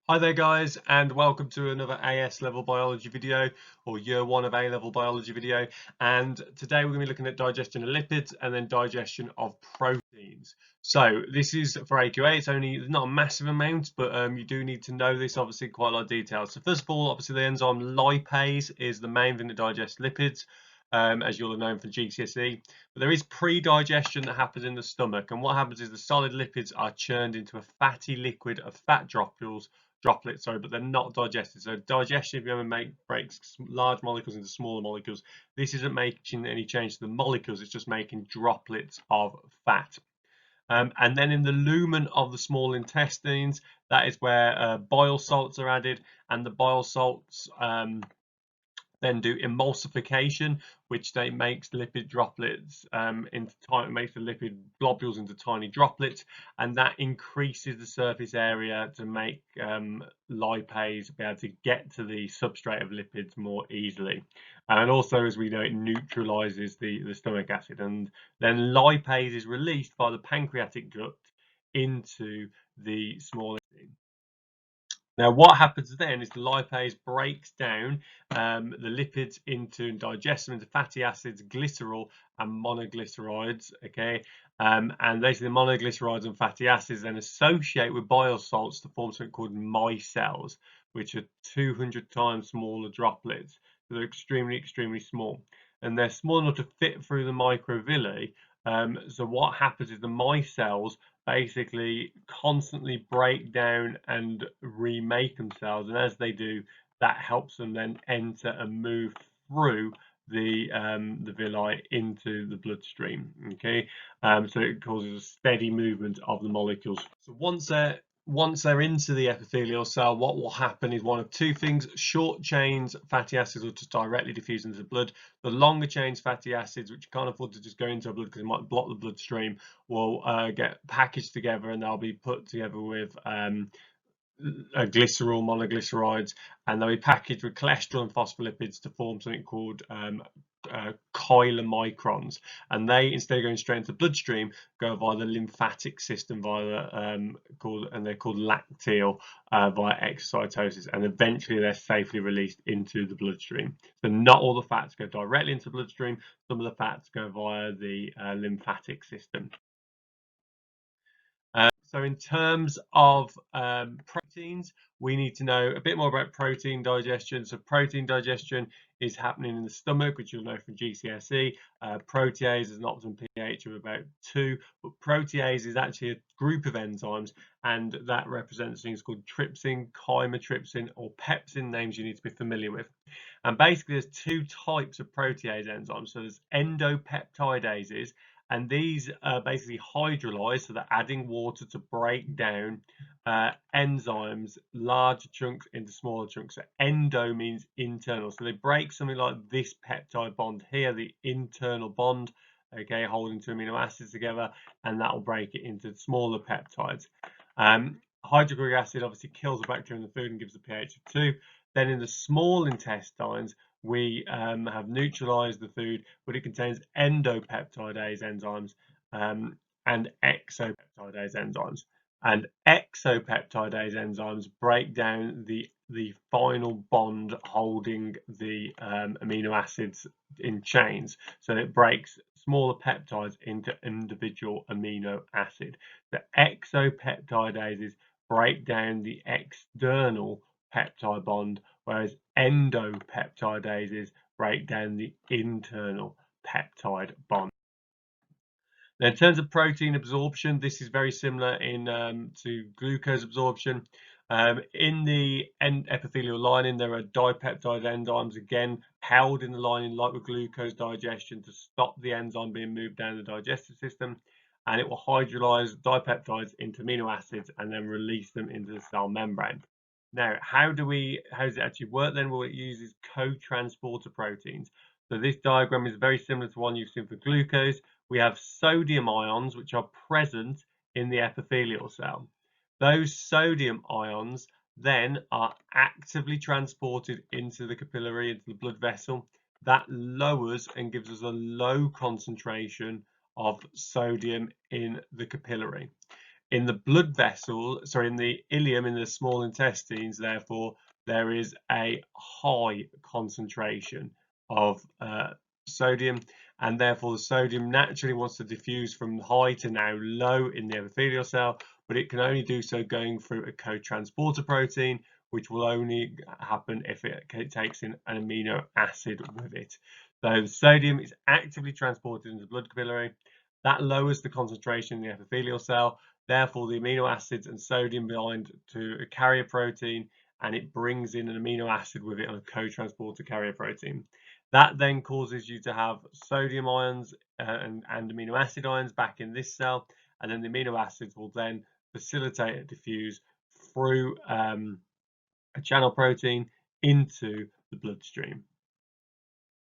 Hi there guys, and welcome to another AS level biology video, or year one of A level biology video. And today we're going to be looking at digestion of lipids and then digestion of proteins. So this is for AQA. It's only not a massive amount, but you do need to know this, obviously, quite a lot of details. So first of all, obviously the enzyme lipase is the main thing that digests lipids, as you'll have known from GCSE. But there is pre-digestion that happens in the stomach, and what happens is the solid lipids are churned into a fatty liquid of fat droplets, but they're not digested. So digestion, if you ever breaks large molecules into smaller molecules, this isn't making any change to the molecules, it's just making droplets of fat. And then in the lumen of the small intestines, that is where bile salts are added, and the bile salts then do emulsification, which they makes lipid droplets makes the lipid globules into tiny droplets, and that increases the surface area to make lipase be able to get to the substrate of lipids more easily. And also, as we know, it neutralizes the stomach acid, and then lipase is released by the pancreatic duct into the small intestine. Now, what happens then is the lipase breaks down the lipids into and digests them into fatty acids, glycerol, and monoglycerides. Okay, and basically the monoglycerides and fatty acids then associate with bile salts to form something called micelles, which are 200 times smaller droplets. So they're extremely, extremely small, and they're small enough to fit through the microvilli. So what happens is the micelles basically constantly break down and remake themselves, and as they do, that helps them then enter and move through the villi into the bloodstream. Okay, so it causes a steady movement of the molecules. So once they're into the epithelial cell, what will happen is one of two things. Short chains fatty acids will just directly diffuse into the blood. The longer chains fatty acids, which can't afford to just go into the blood because it might block the bloodstream, will get packaged together, and they'll be put together with glycerol, monoglycerides, and they'll be packaged with cholesterol and phospholipids to form something called chylomicrons, and they, instead of going straight into the bloodstream, go via the lymphatic system via they're called lacteal via exocytosis, and eventually they're safely released into the bloodstream. So not all the fats go directly into the bloodstream. Some of the fats go via the lymphatic system. So in terms of proteins, we need to know a bit more about protein digestion. So protein digestion is happening in the stomach, which you'll know from GCSE. Protease is an optimum pH of about 2, but protease is actually a group of enzymes, and that represents things called trypsin, chymotrypsin, or pepsin, names you need to be familiar with. And basically, there's two types of protease enzymes. So there's endopeptidases, and these basically hydrolyze, so they're adding water to break down enzymes, larger chunks into smaller chunks. So endo means internal, so they break something like this peptide bond here, the internal bond, okay, holding two amino acids together, and that will break it into smaller peptides. Hydrochloric acid obviously kills the bacteria in the food and gives a pH of 2. Then in the small intestines, we have neutralized the food, but it contains endopeptidase enzymes and exopeptidase enzymes. And exopeptidase enzymes break down the final bond holding the amino acids in chains. So it breaks smaller peptides into individual amino acid. The exopeptidases break down the external peptide bond, whereas endopeptidases break down the internal peptide bond. Now, in terms of protein absorption, this is very similar to glucose absorption. In the epithelial lining, there are dipeptide enzymes, again held in the lining like with glucose digestion, to stop the enzyme being moved down the digestive system, and it will hydrolyze dipeptides into amino acids and then release them into the cell membrane. Now, how does it actually work then? Well, it uses co-transporter proteins. So this diagram is very similar to one you've seen for glucose. We have sodium ions, which are present in the epithelial cell. Those sodium ions then are actively transported into the capillary, into the blood vessel. That lowers and gives us a low concentration of sodium in the capillary. In the blood vessel, sorry, in the ileum, in the small intestines, therefore, there is a high concentration of sodium, and therefore the sodium naturally wants to diffuse from high to now low in the epithelial cell, but it can only do so going through a co-transporter protein, which will only happen if it takes in an amino acid with it. So the sodium is actively transported into the blood capillary. That lowers the concentration in the epithelial cell. Therefore, the amino acids and sodium bind to a carrier protein, and it brings in an amino acid with it on a co-transporter carrier protein. That then causes you to have sodium ions and amino acid ions back in this cell, and then the amino acids will then facilitate a diffuse through a channel protein into the bloodstream.